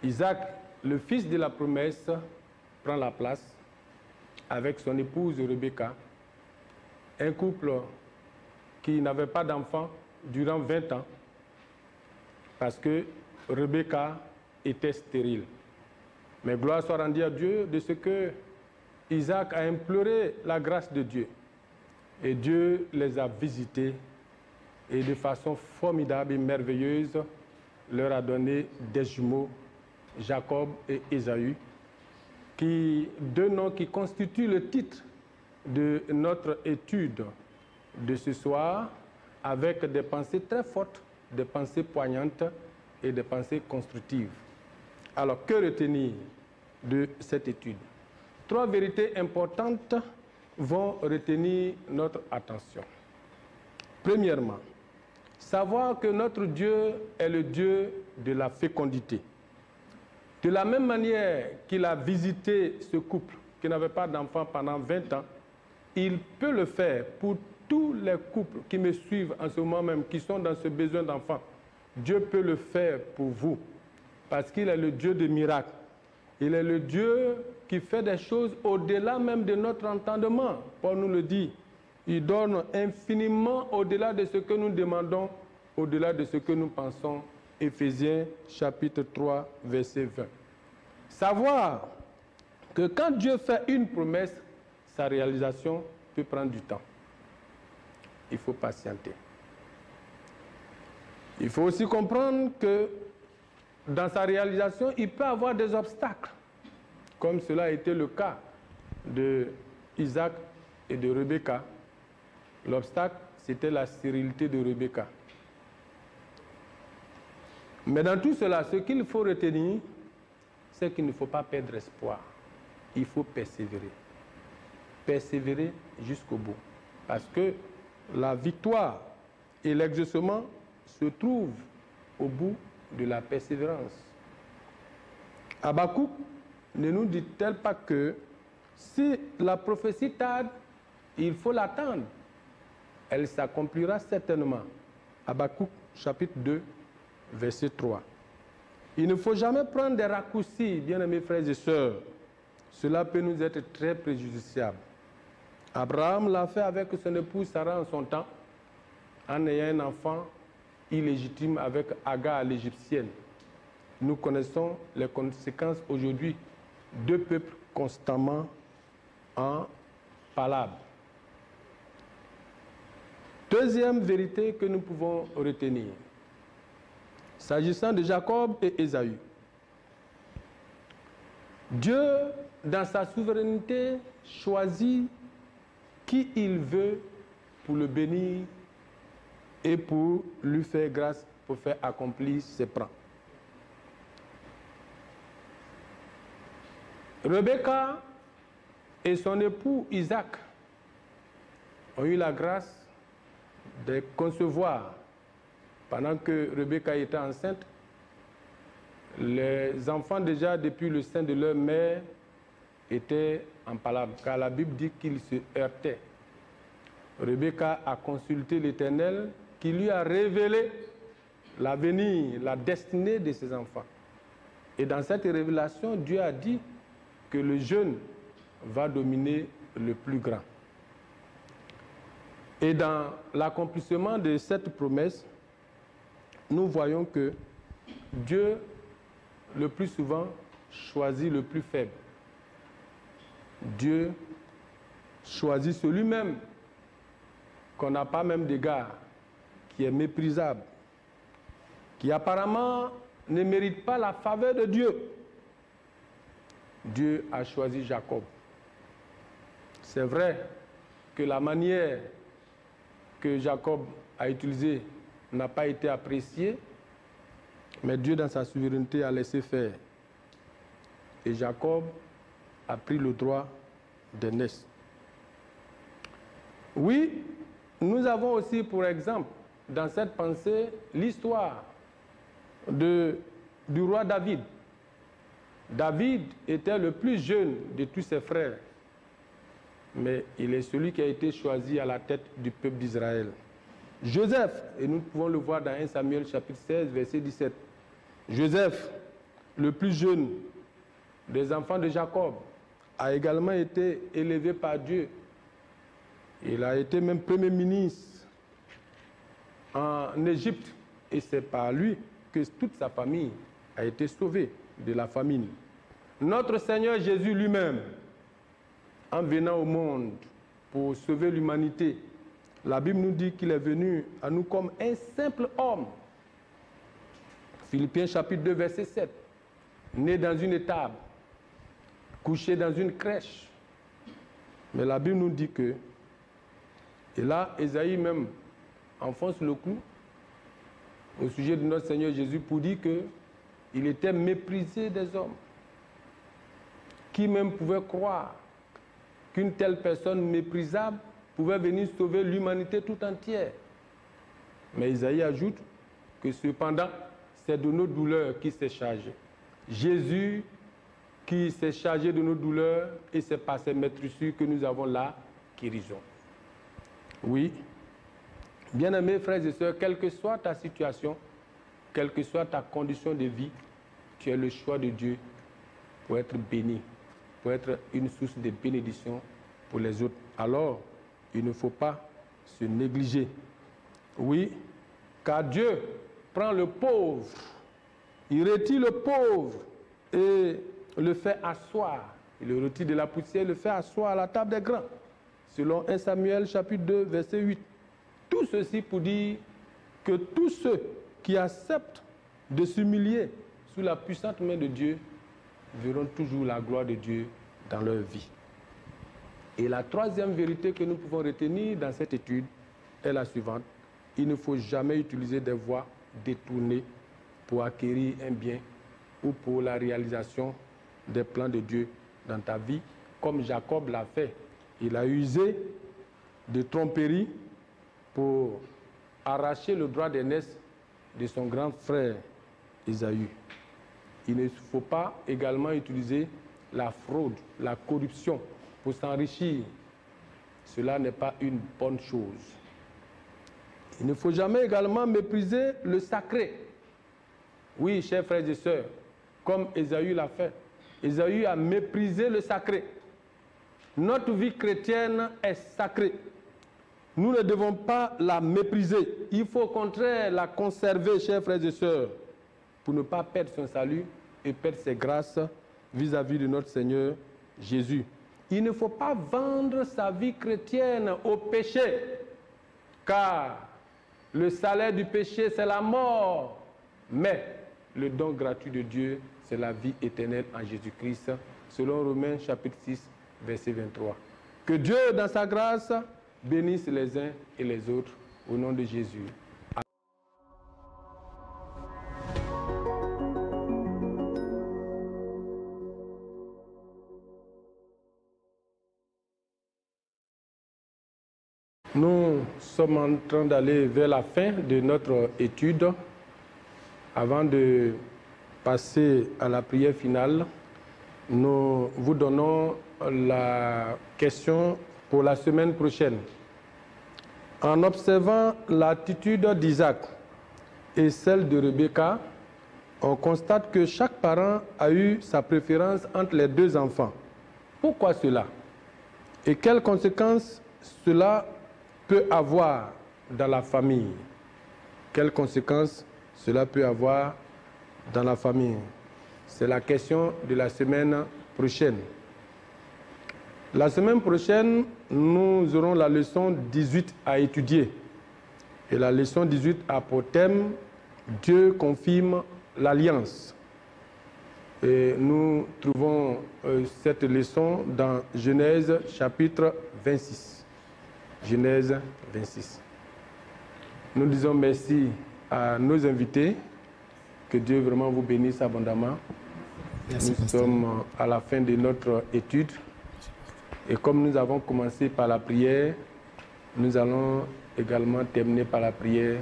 Isaac, le fils de la promesse, prend la place avec son épouse Rebecca. Un couple qui n'avait pas d'enfant durant 20 ans parce que Rebecca était stérile. Mais gloire soit rendue à Dieu de ce que Isaac a imploré la grâce de Dieu. Et Dieu les a visités et de façon formidable et merveilleuse leur a donné des jumeaux, Jacob et Ésaü, deux noms qui constituent le titre de notre étude de ce soir, avec des pensées très fortes, des pensées poignantes et des pensées constructives. Alors, que retenir de cette étude? Trois vérités importantes vont retenir notre attention. Premièrement, savoir que notre Dieu est le Dieu de la fécondité. De la même manière qu'il a visité ce couple qui n'avait pas d'enfant pendant 20 ans, il peut le faire pour tous les couples qui me suivent en ce moment même, qui sont dans ce besoin d'enfant. Dieu peut le faire pour vous, parce qu'il est le Dieu de miracles. Il est le Dieu qui fait des choses au-delà même de notre entendement. Paul nous le dit. Il donne infiniment au-delà de ce que nous demandons au-delà de ce que nous pensons. Éphésiens chapitre 3, verset 20. Savoir que quand Dieu fait une promesse, sa réalisation peut prendre du temps. Il faut patienter. Il faut aussi comprendre que dans sa réalisation, il peut y avoir des obstacles, comme cela a été le cas de Isaac et de Rebecca. L'obstacle, c'était la stérilité de Rebecca. Mais dans tout cela, ce qu'il faut retenir, c'est qu'il ne faut pas perdre espoir. Il faut persévérer. Persévérer jusqu'au bout. Parce que la victoire et l'exaucement se trouvent au bout de la persévérance. Habakkuk ne nous dit-elle pas que si la prophétie tarde, il faut l'attendre. Elle s'accomplira certainement. Habakkuk chapitre 2, verset 3. Il ne faut jamais prendre des raccourcis, bien-aimés frères et sœurs. Cela peut nous être très préjudiciable. Abraham l'a fait avec son épouse Sarah en son temps, en ayant un enfant illégitime avec Agar l'égyptienne. Nous connaissons les conséquences aujourd'hui. Deux peuples constamment en palabre. Deuxième vérité que nous pouvons retenir. S'agissant de Jacob et Ésaü, Dieu, dans sa souveraineté, choisit qui il veut pour le bénir et pour lui faire grâce, pour faire accomplir ses plans. Rebecca et son époux Isaac ont eu la grâce de concevoir. Pendant que Rebecca était enceinte, les enfants déjà depuis le sein de leur mère étaient en palabre, car la Bible dit qu'ils se heurtaient. Rebecca a consulté l'Éternel qui lui a révélé l'avenir, la destinée de ses enfants. Et dans cette révélation, Dieu a dit que le jeune va dominer le plus grand. Et dans l'accomplissement de cette promesse, nous voyons que Dieu, le plus souvent, choisit le plus faible. Dieu choisit celui-même qu'on n'a pas même d'égard, qui est méprisable, qui apparemment ne mérite pas la faveur de Dieu. Dieu a choisi Jacob. C'est vrai que la manière que Jacob a utilisée n'a pas été appréciée, mais Dieu, dans sa souveraineté, a laissé faire. Et Jacob a pris le droit d'aînesse. Oui, nous avons aussi, pour exemple, dans cette pensée, l'histoire du roi David. David était le plus jeune de tous ses frères, mais il est celui qui a été choisi à la tête du peuple d'Israël. Joseph, et nous pouvons le voir dans 1 Samuel chapitre 16, verset 17. Joseph, le plus jeune des enfants de Jacob, a également été élevé par Dieu. Il a été même premier ministre en Égypte, et c'est par lui que toute sa famille a été sauvée de la famine. Notre Seigneur Jésus lui-même, en venant au monde pour sauver l'humanité, la Bible nous dit qu'il est venu à nous comme un simple homme. Philippiens chapitre 2, verset 7. Né dans une étable, couché dans une crèche. Mais la Bible nous dit que, et là, Ésaïe même enfonce le clou au sujet de notre Seigneur Jésus pour dire qu'il était méprisé des hommes. Qui même pouvait croire qu'une telle personne méprisable pouvait venir sauver l'humanité tout entière. Mais Isaïe ajoute que cependant, c'est de nos douleurs qu'il s'est chargé. Jésus qui s'est chargé de nos douleurs, et c'est par ses maîtresses que nous avons la guérison. Oui, bien-aimés frères et sœurs, quelle que soit ta situation, quelle que soit ta condition de vie, tu as le choix de Dieu pour être béni, pour être une source de bénédiction pour les autres. Alors, il ne faut pas se négliger. Oui, car Dieu prend le pauvre, il retire le pauvre et le fait asseoir. Il le retire de la poussière, le fait asseoir à la table des grands. Selon 1 Samuel chapitre 2, verset 8. Tout ceci pour dire que tous ceux qui acceptent de s'humilier sous la puissante main de Dieu verront toujours la gloire de Dieu dans leur vie. Et la troisième vérité que nous pouvons retenir dans cette étude est la suivante. Il ne faut jamais utiliser des voies détournées pour acquérir un bien ou pour la réalisation des plans de Dieu dans ta vie, comme Jacob l'a fait. Il a usé de tromperie pour arracher le droit d'aînesse de son grand frère Ésaü. Il ne faut pas également utiliser la fraude, la corruption pour s'enrichir. Cela n'est pas une bonne chose. Il ne faut jamais également mépriser le sacré. Oui, chers frères et sœurs, comme Ésaü l'a fait. Ésaü a méprisé le sacré. Notre vie chrétienne est sacrée. Nous ne devons pas la mépriser. Il faut au contraire la conserver, chers frères et sœurs, pour ne pas perdre son salut et perdre ses grâces vis-à-vis de notre Seigneur Jésus. Il ne faut pas vendre sa vie chrétienne au péché, car le salaire du péché, c'est la mort. Mais le don gratuit de Dieu, c'est la vie éternelle en Jésus-Christ, selon Romains chapitre 6, verset 23. Que Dieu, dans sa grâce, bénisse les uns et les autres, au nom de Jésus. Nous sommes en train d'aller vers la fin de notre étude. Avant de passer à la prière finale, nous vous donnons la question pour la semaine prochaine. En observant l'attitude d'Isaac et celle de Rebecca, on constate que chaque parent a eu sa préférence entre les deux enfants. Pourquoi cela? Et quelles conséquences cela peut avoir dans la famille? Quelles conséquences cela peut avoir dans la famille? C'est la question de la semaine prochaine. La semaine prochaine, nous aurons la leçon 18 à étudier. Et la leçon 18 a pour thème « Dieu confirme l'alliance ». Et nous trouvons cette leçon dans Genèse chapitre 26. Genèse 26. Nous disons merci à nos invités. Que Dieu vraiment vous bénisse abondamment. Merci, nous sommes à la fin de notre étude. Et comme nous avons commencé par la prière, nous allons également terminer par la prière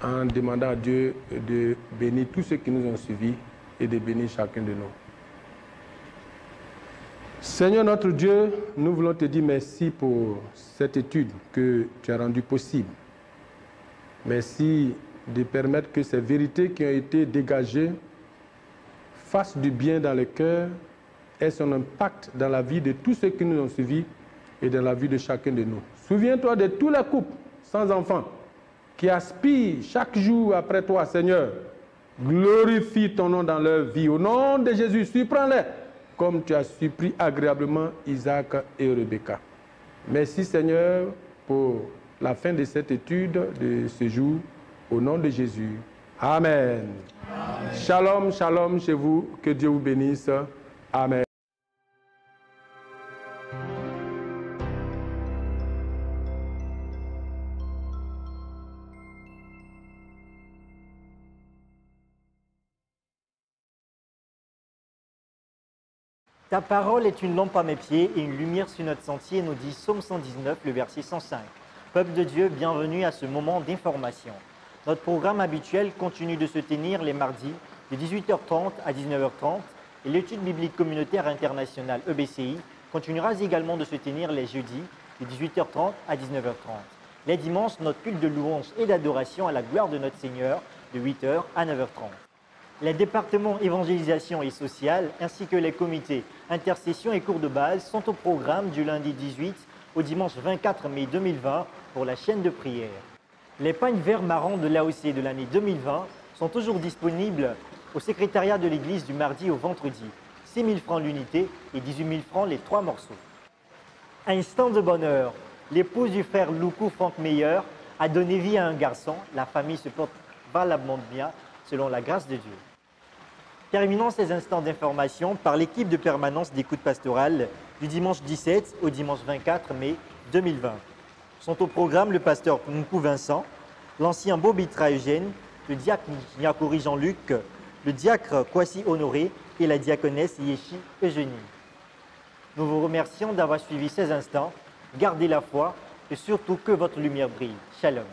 en demandant à Dieu de bénir tous ceux qui nous ont suivis et de bénir chacun de nous. Seigneur notre Dieu, nous voulons te dire merci pour cette étude que tu as rendue possible. Merci de permettre que ces vérités qui ont été dégagées fassent du bien dans le cœur et son impact dans la vie de tous ceux qui nous ont suivis et dans la vie de chacun de nous. Souviens-toi de tous les couples sans enfants qui aspirent chaque jour après toi, Seigneur. Glorifie ton nom dans leur vie. Au nom de Jésus, surprends-les comme tu as surpris agréablement Isaac et Rebecca. Merci, Seigneur, pour la fin de cette étude de ce jour. Au nom de Jésus. Amen. Amen. Shalom, shalom chez vous. Que Dieu vous bénisse. Amen. Ta parole est une lampe à mes pieds et une lumière sur notre sentier, nous dit Psaume 119, le verset 105. Peuple de Dieu, bienvenue à ce moment d'information. Notre programme habituel continue de se tenir les mardis de 18h30 à 19h30 et l'étude biblique communautaire internationale EBCI continuera également de se tenir les jeudis de 18h30 à 19h30. Les dimanches, notre culte de louange et d'adoration à la gloire de notre Seigneur de 8h à 9h30. Les départements évangélisation et sociale ainsi que les comités intercession et cours de base sont au programme du lundi 18 au dimanche 24 mai 2020 pour la chaîne de prière. Les pagnes vert marron de l'AOC de l'année 2020 sont toujours disponibles au secrétariat de l'église du mardi au vendredi. 6 000 francs l'unité et 18 000 francs les 3 morceaux. Instant de bonheur. L'épouse du frère Loukou Franck Meyer a donné vie à un garçon. La famille se porte valablement bien selon la grâce de Dieu. Terminons ces instants d'information par l'équipe de permanence d'écoute pastorale du dimanche 17 au dimanche 24 mai 2020. Sont au programme le pasteur Nkou Vincent, l'ancien Bobitra Eugène, le diacre Nyakori Jean-Luc, le diacre Kwasi Honoré et la diaconesse Yeshi Eugénie. Nous vous remercions d'avoir suivi ces instants. Gardez la foi et surtout que votre lumière brille. Shalom.